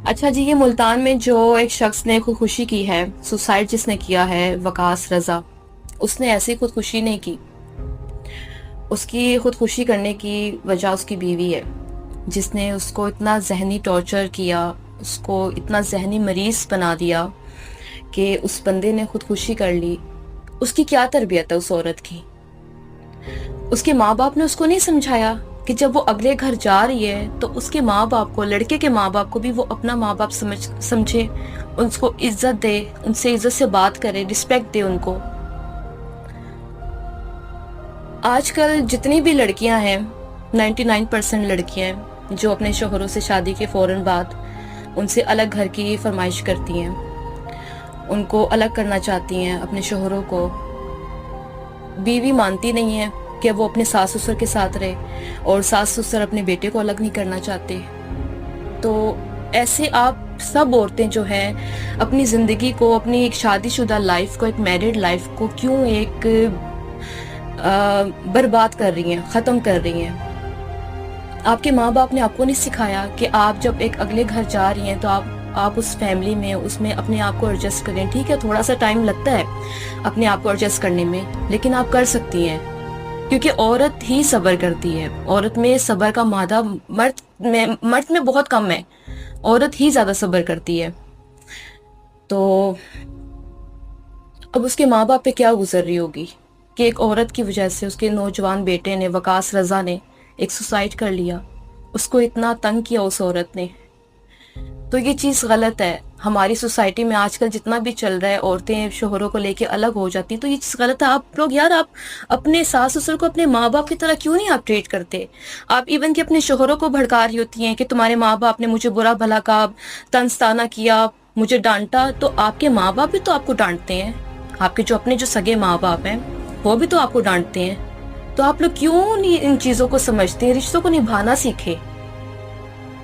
اچھا جی، یہ ملتان میں جو ایک شخص نے خودکشی کی ہے، سوسائڈ جس نے کیا ہے، وقاص رضا، اس نے ایسی خودکشی نہیں کی. اس کی خودکشی کرنے کی وجہ اس کی بیوی ہے، جس نے اس کو اتنا ذہنی ٹارچر کیا، اس کو اتنا ذہنی مریض بنا دیا کہ اس بندے نے خودکشی کر لی. اس کی کیا تربیت ہے اس عورت کی؟ اس کے ماں باپ نے اس کو نہیں سمجھایا کہ جب وہ اگلے گھر جا رہی ہے تو اس کے ماں باپ کو، لڑکے کے ماں باپ کو بھی وہ اپنا ماں باپ سمجھے، ان کو عزت دے، ان سے عزت سے بات کرے، رسپیکٹ دے ان کو. آج کل جتنی بھی لڑکیاں ہیں، 99% لڑکیاں ہیں جو اپنے شوہروں سے شادی کے فوراً بعد ان سے الگ گھر کی فرمائش کرتی ہیں، ان کو الگ کرنا چاہتی ہیں اپنے شوہروں کو. بیوی مانتی نہیں ہے کہ وہ اپنے ساس سسر کے ساتھ رہے، اور ساس سسر اپنے بیٹے کو الگ نہیں کرنا چاہتے. تو ایسے آپ سب عورتیں جو ہیں اپنی زندگی کو، اپنی ایک شادی شدہ لائف کو، ایک میرڈ لائف کو کیوں ایک برباد کر رہی ہیں، ختم کر رہی ہیں؟ آپ کے ماں باپ نے آپ کو نہیں سکھایا کہ آپ جب ایک اگلے گھر جا رہی ہیں تو آپ اس فیملی میں، اس میں اپنے آپ کو ایڈجسٹ کریں. ٹھیک ہے، تھوڑا سا ٹائم لگتا ہے اپنے آپ کو ایڈجسٹ کرنے میں، لیکن آپ کر سکتی ہیں، کیونکہ عورت ہی صبر کرتی ہے. عورت میں صبر کا مادہ مرد میں بہت کم ہے، عورت ہی زیادہ صبر کرتی ہے. تو اب اس کے ماں باپ پہ کیا گزر رہی ہوگی کہ ایک عورت کی وجہ سے اس کے نوجوان بیٹے نے، وقاص رضا نے، ایک سوسائڈ کر لیا. اس کو اتنا تنگ کیا اس عورت نے. تو یہ چیز غلط ہے. ہماری سوسائٹی میں آج کل جتنا بھی چل رہا ہے، عورتیں شوہروں کو لے کے الگ ہو جاتی ہیں، تو یہ چیز غلط ہے. آپ لوگ یار، آپ اپنے ساس سسر کو اپنے ماں باپ کی طرح کیوں نہیں آپ ٹریٹ کرتے؟ آپ ایون کہ اپنے شوہروں کو بھڑکا رہی ہوتی ہیں کہ تمہارے ماں باپ نے مجھے برا بھلا کہا، طنز طعنہ کیا، مجھے ڈانٹا. تو آپ کے ماں باپ بھی تو آپ کو ڈانٹتے ہیں، آپ کے جو اپنے جو سگے ماں باپ ہیں وہ بھی تو آپ کو ڈانٹتے ہیں. تو آپ لوگ کیوں نہیں ان چیزوں کو سمجھتے ہیں؟ رشتوں کو نبھانا سیکھے.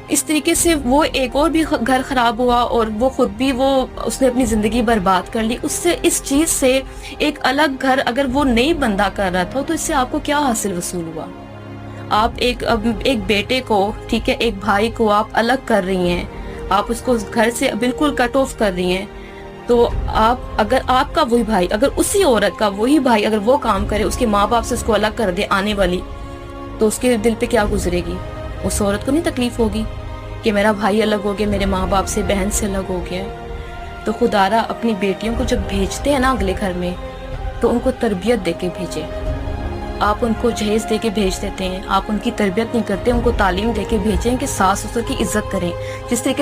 اس طریقے سے وہ ایک اور بھی گھر خراب ہوا، اور وہ خود بھی اس نے اپنی زندگی برباد کر لی. اس چیز سے ایک الگ گھر اگر وہ نہیں بندہ کر رہا تھا تو اس سے آپ کو کیا حاصل وصول ہوا؟ آپ ایک بیٹے کو، ٹھیک ہے، ایک بھائی کو آپ الگ کر رہی ہیں، آپ اس کو گھر سے بالکل کٹ آف کر رہی ہیں. تو اگر آپ کا وہی بھائی، اگر اسی عورت کا وہی بھائی اگر وہ کام کرے، اس کے ماں باپ سے اس کو الگ کر دے آنے والی، تو اس کے دل پہ کیا گزرے گی؟ اس عورت کو نہیں تکلیف ہوگی کہ میرا بھائی الگ ہو گیا، میرے ماں باپ سے، بہن سے الگ ہو گیا؟ تو خدا را اپنی بیٹیوں کو جب بھیجتے ہیں نا اگلے گھر میں، تو ان کو تربیت دے کے بھیجیں. آپ ان کو جہیز دے کے بھیج دیتے ہیں، آپ ان کی تربیت نہیں کرتے، ان کو تعلیم دے کے بھیجیں کہ ساس سسر کی عزت کریں. جس طریقے سے